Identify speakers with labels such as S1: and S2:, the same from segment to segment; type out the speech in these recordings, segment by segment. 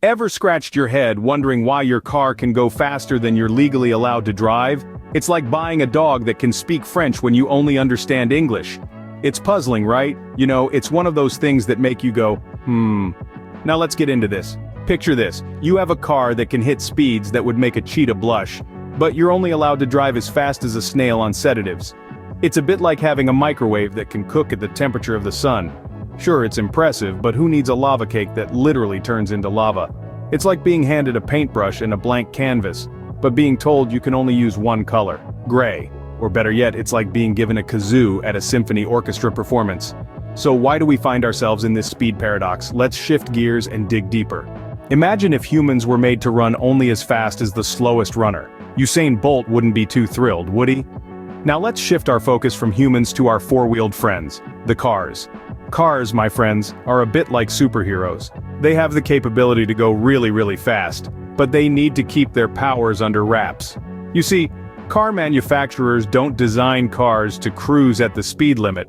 S1: Ever scratched your head wondering why your car can go faster than you're legally allowed to drive? It's like buying a dog that can speak French when you only understand English. It's puzzling, right? It's one of those things that make you go, Now let's get into this. Picture this, you have a car that can hit speeds that would make a cheetah blush, but you're only allowed to drive as fast as a snail on sedatives. It's a bit like having a microwave that can cook at the temperature of the sun. Sure, it's impressive, but who needs a lava cake that literally turns into lava? It's like being handed a paintbrush and a blank canvas, but being told you can only use one color, gray. Or better yet, it's like being given a kazoo at a symphony orchestra performance. So why do we find ourselves in this speed paradox? Let's shift gears and dig deeper. Imagine if humans were made to run only as fast as the slowest runner. Usain Bolt wouldn't be too thrilled, would he? Now let's shift our focus from humans to our four-wheeled friends, the cars. Cars, my friends, are a bit like superheroes. They have the capability to go really, really fast, but they need to keep their powers under wraps. You see, car manufacturers don't design cars to cruise at the speed limit.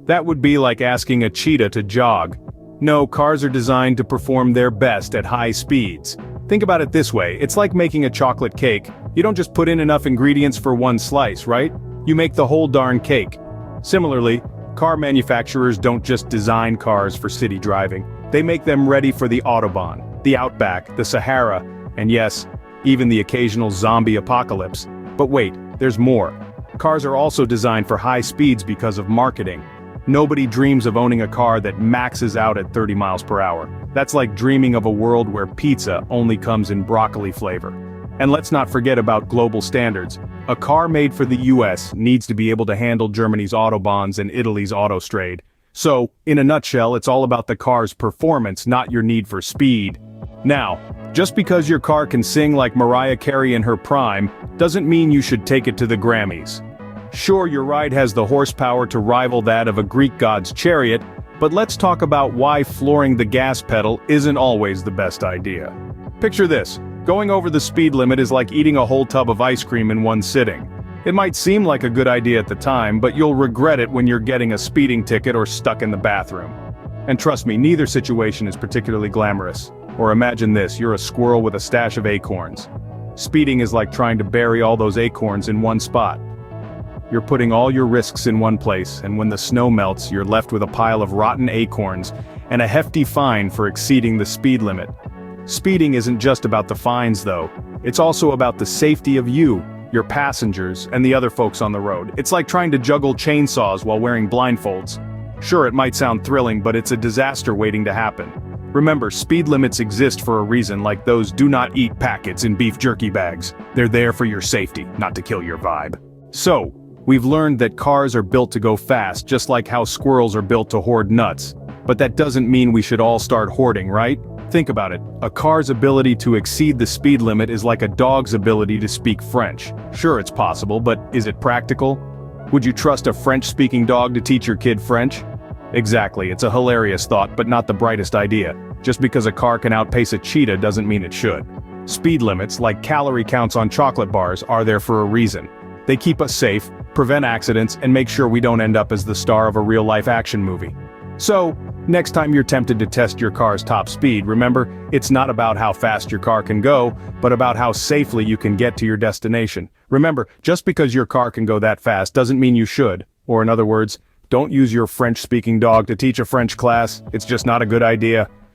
S1: That would be like asking a cheetah to jog. No, cars are designed to perform their best at high speeds. Think about it this way, it's like making a chocolate cake. You don't just put in enough ingredients for one slice, right? You make the whole darn cake. Similarly, car manufacturers don't just design cars for city driving. They make them ready for the Autobahn, the Outback, the Sahara, and yes, even the occasional zombie apocalypse. But wait, there's more. Cars are also designed for high speeds because of marketing. Nobody dreams of owning a car that maxes out at 30 miles per hour. That's like dreaming of a world where pizza only comes in broccoli flavor. And let's not forget about global standards. A car made for the US needs to be able to handle Germany's autobahns and Italy's autostrade. So, in a nutshell, it's all about the car's performance, not your need for speed. Now, just because your car can sing like Mariah Carey in her prime, doesn't mean you should take it to the Grammys. Sure, your ride has the horsepower to rival that of a Greek god's chariot, but let's talk about why flooring the gas pedal isn't always the best idea. Picture this, going over the speed limit is like eating a whole tub of ice cream in one sitting. It might seem like a good idea at the time, but you'll regret it when you're getting a speeding ticket or stuck in the bathroom. And trust me, neither situation is particularly glamorous. Or imagine this, you're a squirrel with a stash of acorns. Speeding is like trying to bury all those acorns in one spot. You're putting all your risks in one place, and when the snow melts, you're left with a pile of rotten acorns and a hefty fine for exceeding the speed limit. Speeding isn't just about the fines though, it's also about the safety of you, your passengers, and the other folks on the road. It's like trying to juggle chainsaws while wearing blindfolds. Sure, it might sound thrilling, but it's a disaster waiting to happen. Remember, speed limits exist for a reason, like those do not eat packets in beef jerky bags. They're there for your safety, not to kill your vibe. So, we've learned that cars are built to go fast, just like how squirrels are built to hoard nuts. But that doesn't mean we should all start hoarding, right? Think about it, a car's ability to exceed the speed limit is like a dog's ability to speak French. Sure, it's possible, but is it practical? Would you trust a French-speaking dog to teach your kid French? Exactly, it's a hilarious thought, but not the brightest idea. Just because a car can outpace a cheetah doesn't mean it should. Speed limits, like calorie counts on chocolate bars, are there for a reason. They keep us safe, prevent accidents, and make sure we don't end up as the star of a real-life action movie. So, next time you're tempted to test your car's top speed, remember, it's not about how fast your car can go, but about how safely you can get to your destination. Remember, just because your car can go that fast doesn't mean you should. Or in other words, don't use your French-speaking dog to teach a French class, it's just not a good idea.